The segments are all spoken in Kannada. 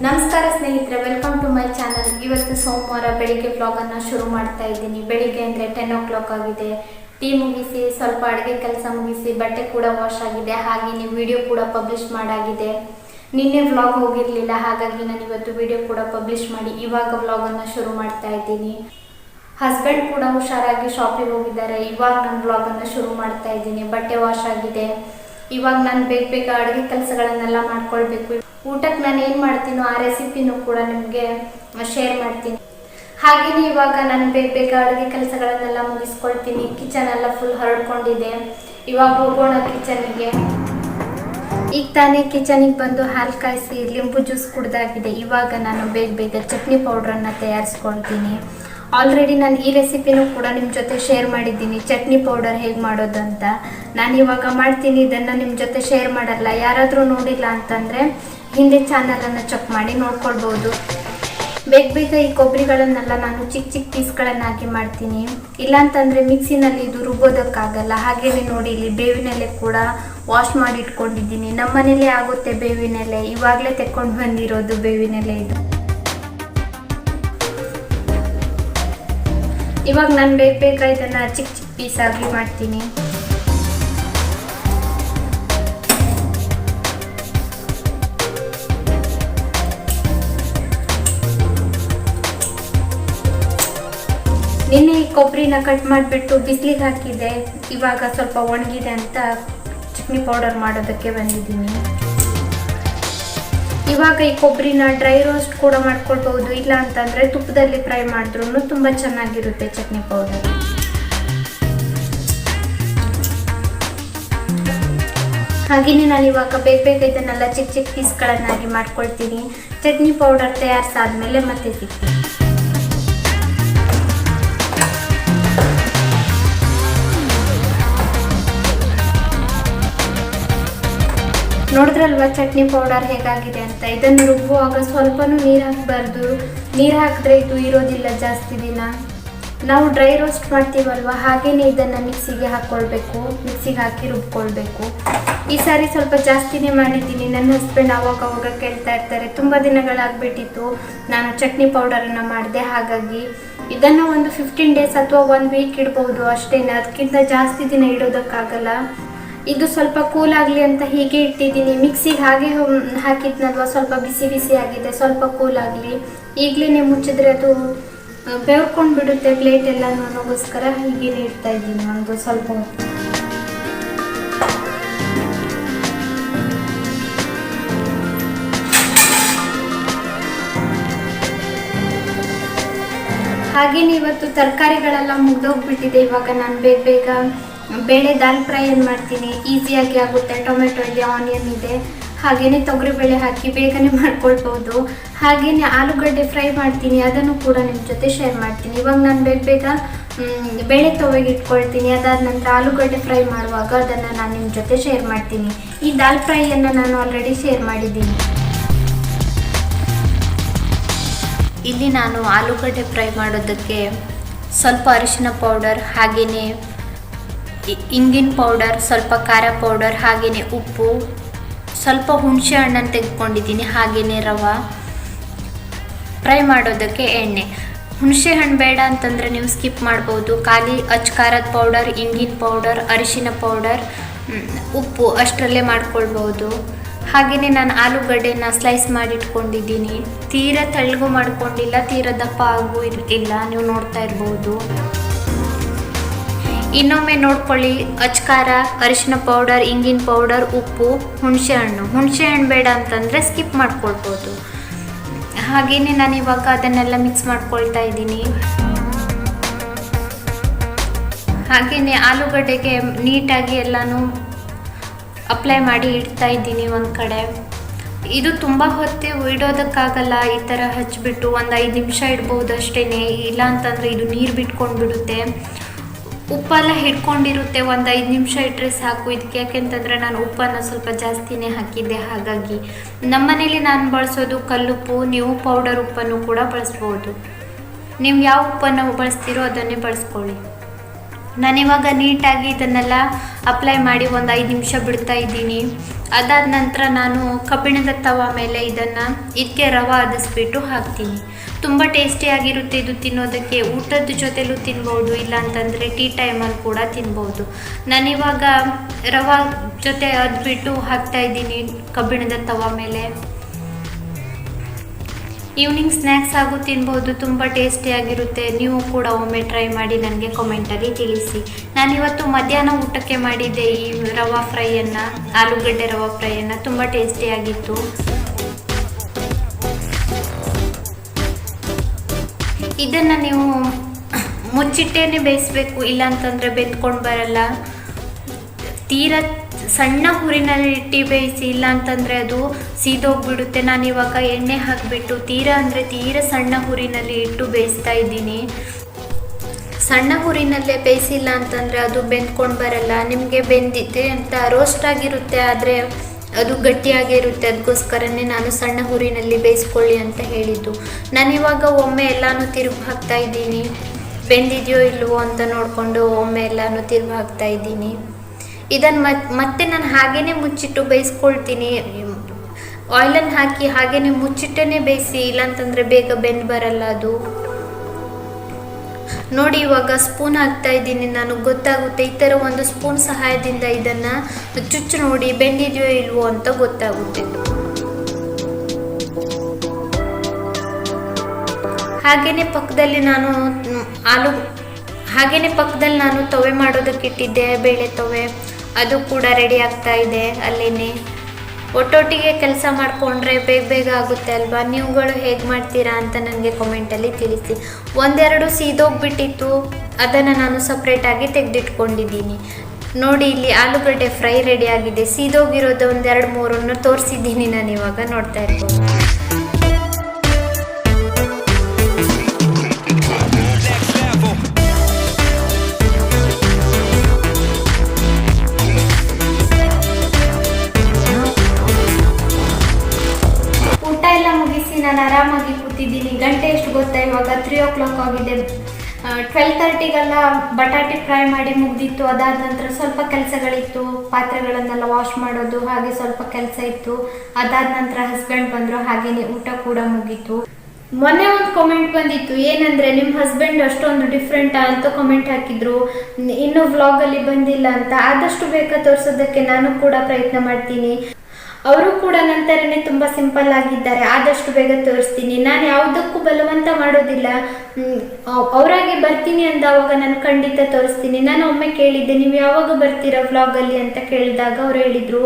ನಮಸ್ಕಾರ ಸ್ನೇಹಿತರೆ, ವೆಲ್ಕಮ್ ಟು ಮೈ ಚಾನಲ್. ಇವತ್ತು ಸೋಮವಾರ ಬೆಳಿಗ್ಗೆ ವ್ಲಾಗನ್ನು ಶುರು ಮಾಡ್ತಾ ಇದ್ದೀನಿ. ಬೆಳಿಗ್ಗೆ ಅಂದರೆ 10 o'clock ಆಗಿದೆ. ಟೀ ಮುಗಿಸಿ ಸ್ವಲ್ಪ ಅಡುಗೆ ಕೆಲಸ ಮುಗಿಸಿ ಬಟ್ಟೆ ಕೂಡ ವಾಶ್ ಆಗಿದೆ. ಹಾಗೆಯೇ ವಿಡಿಯೋ ಕೂಡ ಪಬ್ಲಿಷ್ ಮಾಡಾಗಿದೆ. ನಿನ್ನೆ ವ್ಲಾಗ್ ಹೋಗಿರಲಿಲ್ಲ, ಹಾಗಾಗಿ ನಾನು ಇವತ್ತು ವಿಡಿಯೋ ಕೂಡ ಪಬ್ಲಿಷ್ ಮಾಡಿ ಇವಾಗ ವ್ಲಾಗನ್ನು ಶುರು ಮಾಡ್ತಾ ಇದ್ದೀನಿ. ಹಸ್ಬೆಂಡ್ ಕೂಡ ಹುಷಾರಾಗಿ ಶಾಪಿಗೆ ಹೋಗಿದ್ದಾರೆ. ಇವಾಗ ನಾನು ವ್ಲಾಗನ್ನು ಶುರು ಮಾಡ್ತಾ ಇದ್ದೀನಿ. ಬಟ್ಟೆ ವಾಶ್ ಆಗಿದೆ. ಇವಾಗ ನಾನು ಬೇಗ ಅಡುಗೆ ಕೆಲಸಗಳನ್ನೆಲ್ಲ ಮಾಡ್ಕೊಳ್ಬೇಕು. ಊಟಕ್ಕೆ ನಾನು ಏನು ಮಾಡ್ತೀನೋ ಆ ರೆಸಿಪಿನೂ ಕೂಡ ನಿಮಗೆ ಶೇರ್ ಮಾಡ್ತೀನಿ. ಹಾಗೆಯೇ ಇವಾಗ ನಾನು ಬೇಗ ಅಡುಗೆ ಕೆಲಸಗಳನ್ನೆಲ್ಲ ಮುಗಿಸ್ಕೊಳ್ತೀನಿ. ಕಿಚನ್ ಎಲ್ಲ ಫುಲ್ ಹರಡ್ಕೊಂಡಿದೆ. ಇವಾಗ ಹೋಗೋಣ ಕಿಚನಿಗೆ. ಈಗ ತಾನೇ ಕಿಚನಿಗೆ ಬಂದು ಹಾಲು ಕಾಯಿಸಿ ಲಿಂಬು ಜ್ಯೂಸ್ ಕುಡ್ದಾಗಿದೆ. ಇವಾಗ ನಾನು ಬೇಗ ಚಟ್ನಿ ಪೌಡ್ರನ್ನು ತಯಾರಿಸ್ಕೊಳ್ತೀನಿ. ಆಲ್ರೆಡಿ ನಾನು ಈ ರೆಸಿಪಿನೂ ಕೂಡ ನಿಮ್ಮ ಜೊತೆ ಶೇರ್ ಮಾಡಿದ್ದೀನಿ, ಚಟ್ನಿ ಪೌಡರ್ ಹೇಗೆ ಮಾಡೋದು ಅಂತ. ನಾನು ಇವಾಗ ಮಾಡ್ತೀನಿ, ಇದನ್ನು ನಿಮ್ಮ ಜೊತೆ ಶೇರ್ ಮಾಡಲ್ಲ. ಯಾರಾದರೂ ನೋಡಿಲ್ಲ ಅಂತಂದರೆ ಹಿಂದೆ ಚಾನಲನ್ನು ಚೆಕ್ ಮಾಡಿ ನೋಡ್ಕೊಳ್ಬೋದು. ಬೇಗ ಈ ಕೊಬ್ಬರಿಗಳನ್ನೆಲ್ಲ ನಾನು ಚಿಕ್ಕ ಪೀಸ್ಗಳನ್ನಾಗಿ ಮಾಡ್ತೀನಿ. ಇಲ್ಲಾಂತಂದರೆ ಮಿಕ್ಸಿನಲ್ಲಿ ಇದು ರುಬ್ಬೋದಕ್ಕಾಗಲ್ಲ. ಹಾಗೆಯೇ ನೋಡಿ, ಇಲ್ಲಿ ಬೇವಿನೆಲೆ ಕೂಡ ವಾಶ್ ಮಾಡಿ ಇಟ್ಕೊಂಡಿದ್ದೀನಿ. ನಮ್ಮ ಮನೇಲೇ ಆಗುತ್ತೆ ಬೇವಿನೆಲೆ, ಇವಾಗಲೇ ತೆಕ್ಕೊಂಡು ಬಂದಿರೋದು ಬೇವಿನೆಲೆ ಇದು. ಇವಾಗ ನಾನು ಬೇಗ ಇದನ್ನು ಚಿಕ್ಕ ಪೀಸ್ ಆಗಿ ಮಾಡ್ತೀನಿ. ನಿನ್ನೆ ಈ ಕೊಬ್ಬರಿನ ಕಟ್ ಮಾಡಿಬಿಟ್ಟು ಬಿಸಿಲಿಗೆ ಹಾಕಿದೆ. ಇವಾಗ ಸ್ವಲ್ಪ ಒಣಗಿದೆ ಅಂತ ಚಟ್ನಿ ಪೌಡರ್ ಮಾಡೋದಕ್ಕೆ ಬಂದಿದ್ದೀನಿ. ಇವಾಗ ಈ ಕೊಬ್ಬರಿನ ಡ್ರೈ ರೋಸ್ಟ್ ಕೂಡ ಮಾಡ್ಕೊಳ್ಬಹುದು. ಇಲ್ಲ ಅಂತಂದರೆ ತುಪ್ಪದಲ್ಲಿ ಫ್ರೈ ಮಾಡಿದ್ರೂ ತುಂಬ ಚೆನ್ನಾಗಿರುತ್ತೆ ಚಟ್ನಿ ಪೌಡರ್. ಹಾಗೆಯೇ ನಾನು ಇವಾಗ ಬೇಗ ಇದನ್ನೆಲ್ಲ ಚಿಕ್ಕ ಪೀಸ್ಗಳನ್ನಾಗಿ ಮಾಡ್ಕೊಳ್ತೀನಿ. ಚಟ್ನಿ ಪೌಡರ್ ತಯಾರಿಸಾದ್ಮೇಲೆ ಮತ್ತೆ ಸಿಗ್ತೀನಿ. ನೋಡಿದ್ರಲ್ವ ಚಟ್ನಿ ಪೌಡರ್ ಹೇಗಾಗಿದೆ ಅಂತ. ಇದನ್ನು ರುಬ್ಬುವಾಗ ಸ್ವಲ್ಪನೂ ನೀರು ಹಾಕಬಾರ್ದು. ನೀರು ಹಾಕಿದ್ರೆ ಇದು ಇರೋದಿಲ್ಲ ಜಾಸ್ತಿ ದಿನ. ನಾವು ಡ್ರೈ ರೋಸ್ಟ್ ಮಾಡ್ತೀವಲ್ವ, ಹಾಗೆಯೇ ಇದನ್ನು ಮಿಕ್ಸಿಗೆ ಹಾಕ್ಕೊಳ್ಬೇಕು. ಮಿಕ್ಸಿಗೆ ಹಾಕಿ ರುಬ್ಕೊಳ್ಬೇಕು. ಈ ಸಾರಿ ಸ್ವಲ್ಪ ಜಾಸ್ತಿನೇ ಮಾಡಿದ್ದೀನಿ. ನನ್ನ ಹಸ್ಬೆಂಡ್ ಅವಾಗ ಕೇಳ್ತಾ ಇರ್ತಾರೆ, ತುಂಬ ದಿನಗಳಾಗ್ಬಿಟ್ಟಿತ್ತು ನಾನು ಚಟ್ನಿ ಪೌಡರನ್ನು ಮಾಡಿದೆ. ಹಾಗಾಗಿ ಇದನ್ನು ಒಂದು 15 days ಅಥವಾ 1 week ಇಡ್ಬೋದು ಅಷ್ಟೇ. ಅದಕ್ಕಿಂತ ಜಾಸ್ತಿ ದಿನ ಇಡೋದಕ್ಕಾಗಲ್ಲ. ಇದು ಸ್ವಲ್ಪ ಕೂಲ್ ಆಗಲಿ ಅಂತ ಹೀಗೆ ಇಟ್ಟಿದ್ದೀನಿ. ಮಿಕ್ಸಿಗೆ ಹಾಗೆ ಹಾಕಿದ್ನಲ್ವ, ಸ್ವಲ್ಪ ಬಿಸಿ ಆಗಿದೆ. ಸ್ವಲ್ಪ ಕೂಲ್ ಆಗಲಿ. ಈಗಲೇ ಮುಚ್ಚಿದ್ರೆ ಅದು ಬೆವರ್ಕೊಂಡು ಬಿಡುತ್ತೆ ಪ್ಲೇಟ್ ಎಲ್ಲ. ನನಗೋಸ್ಕರ ಹೀಗೇನೆ ಇಡ್ತಾ ಇದ್ದೀನಿ ಒಂದು ಸ್ವಲ್ಪ ಹೊತ್ತು. ಹಾಗೇನೆ ಇವತ್ತು ತರಕಾರಿಗಳೆಲ್ಲ ಮುಗ್ದೋಗ್ಬಿಟ್ಟಿದೆ. ಇವಾಗ ನಾನು ಬೇಗ ಬೇಳೆ ದಾಲ್ ಫ್ರೈಯನ್ನು ಮಾಡ್ತೀನಿ. ಈಸಿಯಾಗಿ ಆಗುತ್ತೆ. ಟೊಮೆಟೊ ಇದೆ, ಆನಿಯನ್ ಇದೆ, ಹಾಗೆಯೇ ತೊಗರಿಬೇಳೆ ಹಾಕಿ ಬೇಗನೆ ಮಾಡ್ಕೊಳ್ಬೋದು. ಹಾಗೆಯೇ ಆಲೂಗಡ್ಡೆ ಫ್ರೈ ಮಾಡ್ತೀನಿ. ಅದನ್ನು ಕೂಡ ನಿಮ್ಮ ಜೊತೆ ಶೇರ್ ಮಾಡ್ತೀನಿ. ಇವಾಗ ನಾನು ಬೇಗ ಬೇಳೆ ತವೆಗೆ ಇಟ್ಕೊಳ್ತೀನಿ. ಅದಾದ ನಂತರ ಆಲೂಗಡ್ಡೆ ಫ್ರೈ ಮಾಡುವಾಗ ಅದನ್ನು ನಾನು ನಿಮ್ಮ ಜೊತೆ ಶೇರ್ ಮಾಡ್ತೀನಿ. ಈ ದಾಲ್ ಫ್ರೈಯನ್ನು ನಾನು ಆಲ್ರೆಡಿ ಶೇರ್ ಮಾಡಿದ್ದೀನಿ. ಇಲ್ಲಿ ನಾನು ಆಲೂಗಡ್ಡೆ ಫ್ರೈ ಮಾಡೋದಕ್ಕೆ ಸ್ವಲ್ಪ ಅರಿಶಿನ ಪೌಡರ್, ಹಾಗೆಯೇ ಇಂಗಿನ ಪೌಡರ್, ಸ್ವಲ್ಪ ಖಾರ ಪೌಡರ್, ಹಾಗೆಯೇ ಉಪ್ಪು, ಸ್ವಲ್ಪ ಹುಣಸೆ ಹಣ್ಣನ್ನು ತೆಗೆದುಕೊಂಡಿದ್ದೀನಿ, ಹಾಗೆಯೇ ರವೆ, ಫ್ರೈ ಮಾಡೋದಕ್ಕೆ ಎಣ್ಣೆ. ಹುಣಸೆ ಹಣ್ಣು ಬೇಡ ಅಂತಂದರೆ ನೀವು ಸ್ಕಿಪ್ ಮಾಡ್ಬೋದು. ಖಾಲಿ ಖಾರದ ಪೌಡರ್, ಇಂಗಿನ ಪೌಡರ್, ಅರಿಶಿನ ಪೌಡರ್, ಉಪ್ಪು ಅಷ್ಟರಲ್ಲೇ ಮಾಡ್ಕೊಳ್ಬೋದು. ಹಾಗೆಯೇ ನಾನು ಆಲೂಗಡ್ಡೆನ ಸ್ಲೈಸ್ ಮಾಡಿ ಇಟ್ಕೊಂಡಿದ್ದೀನಿ. ತೀರಾ ತೆಳ್ಳಗೂ ಮಾಡ್ಕೊಂಡಿಲ್ಲ, ತೀರಾ ದಪ್ಪ ಆಗೂ ಇಲ್ಲ, ನೀವು ನೋಡ್ತಾ ಇರ್ಬೋದು. ಇನ್ನೊಮ್ಮೆ ನೋಡ್ಕೊಳ್ಳಿ. ಖಾರ, ಅರಿಶಿನ ಪೌಡರ್, ಇಂಗಿನ ಪೌಡರ್, ಉಪ್ಪು, ಹುಣಸೆ ಹಣ್ಣು ಬೇಡ ಅಂತಂದರೆ ಸ್ಕಿಪ್ ಮಾಡ್ಕೊಳ್ಬೋದು. ಹಾಗೆಯೇ ನಾನು ಇವಾಗ ಅದನ್ನೆಲ್ಲ ಮಿಕ್ಸ್ ಮಾಡ್ಕೊಳ್ತಾ ಇದ್ದೀನಿ. ಹಾಗೆಯೇ ಆಲೂಗಡ್ಡೆಗೆ ನೀಟಾಗಿ ಎಲ್ಲನೂ ಅಪ್ಲೈ ಮಾಡಿ ಇಡ್ತಾ ಇದ್ದೀನಿ ಒಂದು ಕಡೆ. ಇದು ತುಂಬ ಹೊತ್ತು ಇಡೋದಕ್ಕಾಗಲ್ಲ. ಈ ಥರ ಹಚ್ಚಿಬಿಟ್ಟು ಒಂದು 5 ನಿಮಿಷ ಇಡ್ಬೋದು ಅಷ್ಟೇ. ಇಲ್ಲ ಅಂತಂದರೆ ಇದು ನೀರು ಬಿಟ್ಕೊಂಡು ಬಿಡುತ್ತೆ. ಉಪ್ಪೆಲ್ಲ ಹಿಡ್ಕೊಂಡಿರುತ್ತೆ. ಒಂದು 5 ನಿಮಿಷ ಇಟ್ಟರೆ ಸಾಕು ಇದಕ್ಕೆ. ಯಾಕೆಂತಂದರೆ ನಾನು ಉಪ್ಪನ್ನು ಸ್ವಲ್ಪ ಜಾಸ್ತಿನೇ ಹಾಕಿದ್ದೆ. ಹಾಗಾಗಿ ನಮ್ಮ ಮನೇಲಿ ನಾನು ಬಳಸೋದು ಕಲ್ಲುಪ್ಪು. ನೀವು ಪೌಡರ್ ಉಪ್ಪನ್ನು ಕೂಡ ಬಳಸ್ಬೋದು. ನೀವು ಯಾವ ಉಪ್ಪನ್ನು ಬಳಸ್ತೀರೋ ಅದನ್ನೇ ಬಳಸ್ಕೊಳ್ಳಿ. ನಾನಿವಾಗ ನೀಟಾಗಿ ಇದನ್ನೆಲ್ಲ ಅಪ್ಲೈ ಮಾಡಿ ಒಂದು 5 ನಿಮಿಷ ಬಿಡ್ತಾ ಇದ್ದೀನಿ. ಅದಾದ ನಂತರ ನಾನು ಕಬ್ಬಿಣದ ತವ ಮೇಲೆ ಇದಕ್ಕೆ ರವೆ ಅದಿಸ್ಬಿಟ್ಟು ಹಾಕ್ತೀನಿ. ತುಂಬ ಟೇಸ್ಟಿಯಾಗಿರುತ್ತೆ ಇದು ತಿನ್ನೋದಕ್ಕೆ. ಊಟದ ಜೊತೆಲೂ ತಿನ್ಬೋದು, ಇಲ್ಲ ಅಂತಂದರೆ ಟೀ ಟೈಮಲ್ಲಿ ಕೂಡ ತಿನ್ಬೋದು. ನಾನಿವಾಗ ರವೆ ಜೊತೆ ಅದ್ಬಿಟ್ಟು ಹಾಕ್ತಾ ಇದ್ದೀನಿ ಕಬ್ಬಿಣದ ತವ ಮೇಲೆ. ಈವ್ನಿಂಗ್ ಸ್ನ್ಯಾಕ್ಸ್ ಆಗು ತಿನ್ಬೋದು, ತುಂಬ ಟೇಸ್ಟಿಯಾಗಿರುತ್ತೆ. ನೀವು ಕೂಡ ಒಮ್ಮೆ ಟ್ರೈ ಮಾಡಿ ನನಗೆ ಕಾಮೆಂಟಲ್ಲಿ ತಿಳಿಸಿ. ನಾನಿವತ್ತು ಮಧ್ಯಾಹ್ನ ಊಟಕ್ಕೆ ಮಾಡಿದ್ದೆ ಈ ರವಾ ಫ್ರೈಯನ್ನು, ಆಲೂಗಡ್ಡೆ ರವಾ ಫ್ರೈಯನ್ನು. ತುಂಬ ಟೇಸ್ಟಿಯಾಗಿತ್ತು. ಇದನ್ನು ನೀವು ಮುಚ್ಚಿಟ್ಟೇನೆ ಬೇಯಿಸ್ಬೇಕು, ಇಲ್ಲಾಂತಂದರೆ ಬೆಂದ್ಕೊಂಡು ಬರಲ್ಲ. ತೀರಾ ಸಣ್ಣ ಹುರಿನಲ್ಲಿ ಇಟ್ಟು ಬೇಯಿಸಿ, ಇಲ್ಲ ಅಂತಂದರೆ ಅದು ಸೀದೋಗ್ಬಿಡುತ್ತೆ. ನಾನಿವಾಗ ಎಣ್ಣೆ ಹಾಕಿಬಿಟ್ಟು ತೀರಾ ಸಣ್ಣ ಹುರಿನಲ್ಲಿ ಇಟ್ಟು ಬೇಯಿಸ್ತಾ ಇದ್ದೀನಿ. ಸಣ್ಣ ಹುರಿನಲ್ಲೇ ಬೇಯಿಸಿಲ್ಲ ಅಂತಂದರೆ ಅದು ಬೆಂದ್ಕೊಂಡು ಬರಲ್ಲ. ನಿಮಗೆ ಬೆಂದಿದೆ ಅಂತ ರೋಸ್ಟ್ ಆಗಿರುತ್ತೆ, ಆದರೆ ಅದು ಗಟ್ಟಿಯಾಗೇ ಇರುತ್ತೆ. ಅದಕ್ಕೋಸ್ಕರನೇ ನಾನು ಸಣ್ಣ ಹುರಿನಲ್ಲಿ ಬೇಯಿಸ್ಕೊಳ್ಳಿ ಅಂತ ಹೇಳಿದ್ದು. ನಾನಿವಾಗ ಒಮ್ಮೆ ಎಲ್ಲನೂ ತಿರುಗಿ ಹಾಕ್ತಾ ಇದ್ದೀನಿ. ಬೆಂದಿದೆಯೋ ಇಲ್ವೋ ಅಂತ ನೋಡಿಕೊಂಡು ಒಮ್ಮೆ ಎಲ್ಲನೂ ತಿರುಗಿ ಹಾಕ್ತಾ ಇದ್ದೀನಿ. ಇದನ್ನು ಮತ್ತೆ ನಾನು ಹಾಗೇ ಮುಚ್ಚಿಟ್ಟು ಬೇಯಿಸ್ಕೊಳ್ತೀನಿ. ಆಯಿಲನ್ನು ಹಾಕಿ ಹಾಗೇ ಮುಚ್ಚಿಟ್ಟೇ ಬೇಯಿಸಿ, ಇಲ್ಲಾಂತಂದರೆ ಬೇಗ ಬೆಂದು ಬರಲ್ಲ ಅದು. ನೋಡಿ, ಇವಾಗ ಸ್ಪೂನ್ ಹಾಕ್ತಾ ಇದ್ದೀನಿ ನಾನು. ಗೊತ್ತಾಗುತ್ತೆ, ಈ ಥರ ಒಂದು ಸ್ಪೂನ್ ಸಹಾಯದಿಂದ ಇದನ್ನು ಚುಚ್ಚು ನೋಡಿ ಬೆಂದಿದೆಯೋ ಇಲ್ವೋ ಅಂತ ಗೊತ್ತಾಗುತ್ತೆ. ಹಾಗೆಯೇ ಪಕ್ಕದಲ್ಲಿ ನಾನು ತವೆ ಮಾಡೋದಕ್ಕೆ ಇಟ್ಟಿದ್ದೆ, ಬೇಳೆ ತವೆ. ಅದು ಕೂಡ ರೆಡಿ ಆಗ್ತಾ ಇದೆ ಅಲ್ಲೇನೆ. ಒಟ್ಟೊಟ್ಟಿಗೆ ಕೆಲಸ ಮಾಡಿಕೊಂಡ್ರೆ ಬೇಗ ಆಗುತ್ತೆ ಅಲ್ವಾ? ನೀವುಗಳು ಹೇಗೆ ಮಾಡ್ತೀರಾ ಅಂತ ನನಗೆ ಕಾಮೆಂಟಲ್ಲಿ ತಿಳಿಸಿ. ಒಂದೆರಡು ಸೀದೋಗ್ಬಿಟ್ಟಿತ್ತು, ಅದನ್ನು ನಾನು ಸಪ್ರೇಟಾಗಿ ತೆಗೆದಿಟ್ಕೊಂಡಿದ್ದೀನಿ. ನೋಡಿ, ಇಲ್ಲಿ ಆಲೂಗಡ್ಡೆ ಫ್ರೈ ರೆಡಿ ಆಗಿದೆ. ಸೀದೋಗಿರೋದು 1-2-3 ತೋರಿಸಿದ್ದೀನಿ ನಾನು. ಇವಾಗ ನೋಡ್ತಾ ಇರ್ಬೋದು. ನಾನು ಆರಾಮಾಗಿ ಕೂತಿದ್ದೀನಿ. ಗಂಟೆ ಎಷ್ಟು ಗೊತ್ತಾ? ಇವಾಗ 3 o'clock ಆಗಿದೆ. 12:30ಗೆಲ್ಲ ಬಟಾಟೆ ಫ್ರೈ ಮಾಡಿ ಮುಗ್ದಿತ್ತು. ಅದಾದ ನಂತರ ಸ್ವಲ್ಪ ಕೆಲಸಗಳಿತ್ತು, ಪಾತ್ರೆಗಳನ್ನೆಲ್ಲ ವಾಶ್ ಮಾಡೋದು, ಹಾಗೆ ಸ್ವಲ್ಪ ಕೆಲಸ ಇತ್ತು. ಅದಾದ ನಂತರ ಹಸ್ಬೆಂಡ್ ಬಂದರು, ಹಾಗೆಯೇ ಊಟ ಕೂಡ ಮುಗೀತು. ಮೊನ್ನೆ ಒಂದು ಕಾಮೆಂಟ್ ಬಂದಿತ್ತು, ಏನಂದರೆ ನಿಮ್ಮ ಹಸ್ಬೆಂಡ್ ಅಷ್ಟೊಂದು ಡಿಫ್ರೆಂಟಾ ಅಂತ ಕಾಮೆಂಟ್ ಹಾಕಿದ್ರು. ಇನ್ನೂ ವ್ಲಾಗಲ್ಲಿ ಬಂದಿಲ್ಲ ಅಂತ. ಆದಷ್ಟು ಬೇಗ ತೋರಿಸೋದಕ್ಕೆ ನಾನು ಕೂಡ ಪ್ರಯತ್ನ ಮಾಡ್ತೀನಿ. ಅವರು ಕೂಡ ನಂತರನೇ ತುಂಬ ಸಿಂಪಲ್ ಆಗಿದ್ದಾರೆ. ಆದಷ್ಟು ಬೇಗ ತೋರಿಸ್ತೀನಿ. ನಾನು ಯಾವುದಕ್ಕೂ ಬಲವಂತ ಮಾಡೋದಿಲ್ಲ. ಅವರಾಗೆ ಬರ್ತೀನಿ ಅಂದವಾಗ ನಾನು ಖಂಡಿತ ತೋರಿಸ್ತೀನಿ. ನಾನು ಒಮ್ಮೆ ಕೇಳಿದ್ದೆ, ನೀವು ಯಾವಾಗ ಬರ್ತೀರಾ ವ್ಲಾಗಲ್ಲಿ ಅಂತ ಕೇಳಿದಾಗ ಅವರು ಹೇಳಿದರು,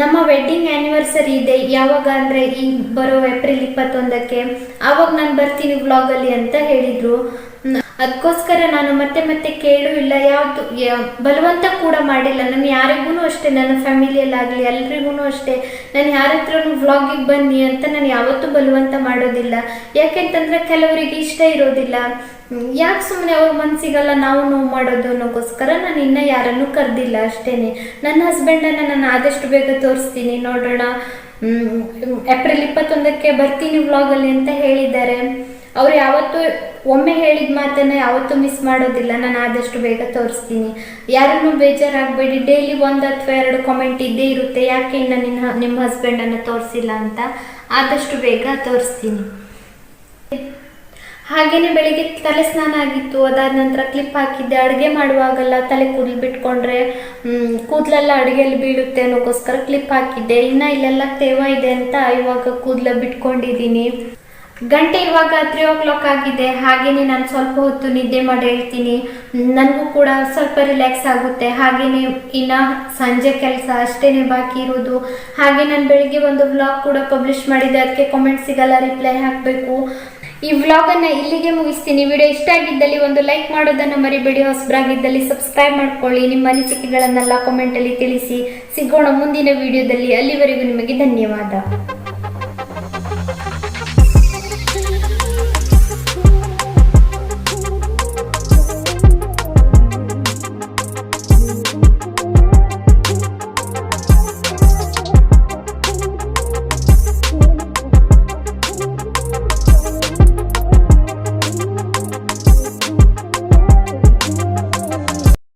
ನಮ್ಮ ವೆಡ್ಡಿಂಗ್ ಆ್ಯನಿವರ್ಸರಿ ಇದೆ, ಯಾವಾಗ ಅಂದರೆ ಈ ಬರೋ ಏಪ್ರಿಲ್ 21ಕ್ಕೆ, ಆವಾಗ ನಾನು ಬರ್ತೀನಿ ವ್ಲಾಗಲ್ಲಿ ಅಂತ ಹೇಳಿದರು. ಅದಕ್ಕೋಸ್ಕರ ನಾನು ಮತ್ತೆ ಕೇಳು ಇಲ್ಲ, ಯಾವುದು ಬಲವಂತ ಕೂಡ ಮಾಡಿಲ್ಲ. ನಾನು ಯಾರಿಗೂ ಅಷ್ಟೇ, ನನ್ನ ಫ್ಯಾಮಿಲಿಯಲ್ಲಾಗಲಿ ಎಲ್ರಿಗೂ ಅಷ್ಟೇ, ನಾನು ಯಾರ ಹತ್ರನೂ ವ್ಲಾಗಿಗೆ ಬನ್ನಿ ಅಂತ ನಾನು ಯಾವತ್ತೂ ಬಲವಂತ ಮಾಡೋದಿಲ್ಲ. ಯಾಕೆಂತಂದರೆ ಕೆಲವರಿಗೆ ಇಷ್ಟ ಇರೋದಿಲ್ಲ. ಯಾಕೆ ಸುಮ್ಮನೆ ಅವ್ರ ಮನಸ್ಸಿಗೆಲ್ಲ ನಾವು ನೋವು ಮಾಡೋದು ಅನ್ನೋಕ್ಕೋಸ್ಕರ ನಾನು ಇನ್ನೂ ಯಾರನ್ನೂ ಕರೆದಿಲ್ಲ ಅಷ್ಟೇ. ನನ್ನ ಹಸ್ಬೆಂಡನ್ನು ನಾನು ಆದಷ್ಟು ಬೇಗ ತೋರಿಸ್ತೀನಿ, ನೋಡೋಣ. ಏಪ್ರಿಲ್ 21ಕ್ಕೆ ಬರ್ತೀನಿ ವ್ಲಾಗಲ್ಲಿ ಅಂತ ಹೇಳಿದ್ದಾರೆ. ಅವ್ರು ಯಾವತ್ತೂ ಒಮ್ಮೆ ಹೇಳಿದ ಮಾತನ್ನು ಯಾವತ್ತೂ ಮಿಸ್ ಮಾಡೋದಿಲ್ಲ. ನಾನು ಆದಷ್ಟು ಬೇಗ ತೋರಿಸ್ತೀನಿ. ಯಾರನ್ನೂ ಬೇಜಾರಾಗಬೇಡಿ. ಡೈಲಿ 1 ಅಥವಾ 2 ಕಾಮೆಂಟ್ ಇದ್ದೇ ಇರುತ್ತೆ, ಯಾಕೆ ಇನ್ನು ನಿಮ್ಮ ಹಸ್ಬೆಂಡನ್ನು ತೋರಿಸಿಲ್ಲ ಅಂತ. ಆದಷ್ಟು ಬೇಗ ತೋರಿಸ್ತೀನಿ. ಹಾಗೆಯೇ ಬೆಳಿಗ್ಗೆ ತಲೆ ಸ್ನಾನ ಆಗಿತ್ತು. ಅದಾದ ನಂತರ ಕ್ಲಿಪ್ ಹಾಕಿದ್ದೆ. ಅಡುಗೆ ಮಾಡುವಾಗೆಲ್ಲ ತಲೆ ಕೂದಲು ಬಿಟ್ಕೊಂಡ್ರೆ ಕೂದಲೆಲ್ಲ ಅಡುಗೆಯಲ್ಲಿ ಬೀಳುತ್ತೆ ಅನ್ನೋಕ್ಕೋಸ್ಕರ ಕ್ಲಿಪ್ ಹಾಕಿದ್ದೆ. ಇನ್ನು ಇಲ್ಲೆಲ್ಲ ತೇವ ಇದೆ ಅಂತ ಇವಾಗ ಕೂದಲ ಬಿಟ್ಕೊಂಡಿದ್ದೀನಿ. ಗಂಟೆ ಇವಾಗ 3 o'clock ಆಗಿದೆ. ಹಾಗೆಯೇ ನಾನು ಸ್ವಲ್ಪ ಹೊತ್ತು ನಿದ್ದೆ ಮಾಡಿ ಹೇಳ್ತೀನಿ. ನನಗೂ ಕೂಡ ಸ್ವಲ್ಪ ರಿಲ್ಯಾಕ್ಸ್ ಆಗುತ್ತೆ. ಹಾಗೆಯೇ ಇನ್ನು ಸಂಜೆ ಕೆಲಸ ಅಷ್ಟೇ ಬಾಕಿ ಇರೋದು. ಹಾಗೆ ನಾನು ಬೆಳಿಗ್ಗೆ ಒಂದು ವ್ಲಾಗ್ ಕೂಡ ಪಬ್ಲಿಷ್ ಮಾಡಿದ್ದೆ, ಅದಕ್ಕೆ ಕಾಮೆಂಟ್ ಸಿಗಲ್ಲ, ರಿಪ್ಲೈ ಹಾಕಬೇಕು. ಈ ವ್ಲಾಗನ್ನು ಇಲ್ಲಿಗೆ ಮುಗಿಸ್ತೀನಿ. ವಿಡಿಯೋ ಇಷ್ಟ ಆಗಿದ್ದಲ್ಲಿ ಒಂದು ಲೈಕ್ ಮಾಡೋದನ್ನು ಮರಿಬೇಡಿ. ಹೊಸಬರಾಗಿದ್ದಲ್ಲಿ ಸಬ್ಸ್ಕ್ರೈಬ್ ಮಾಡ್ಕೊಳ್ಳಿ. ನಿಮ್ಮ ಅನಿಸಿಕೆಗಳನ್ನೆಲ್ಲ ಕಾಮೆಂಟಲ್ಲಿ ತಿಳಿಸಿ. ಸಿಗೋಣ ಮುಂದಿನ ವಿಡಿಯೋದಲ್ಲಿ. ಅಲ್ಲಿವರೆಗೂ ನಿಮಗೆ ಧನ್ಯವಾದ.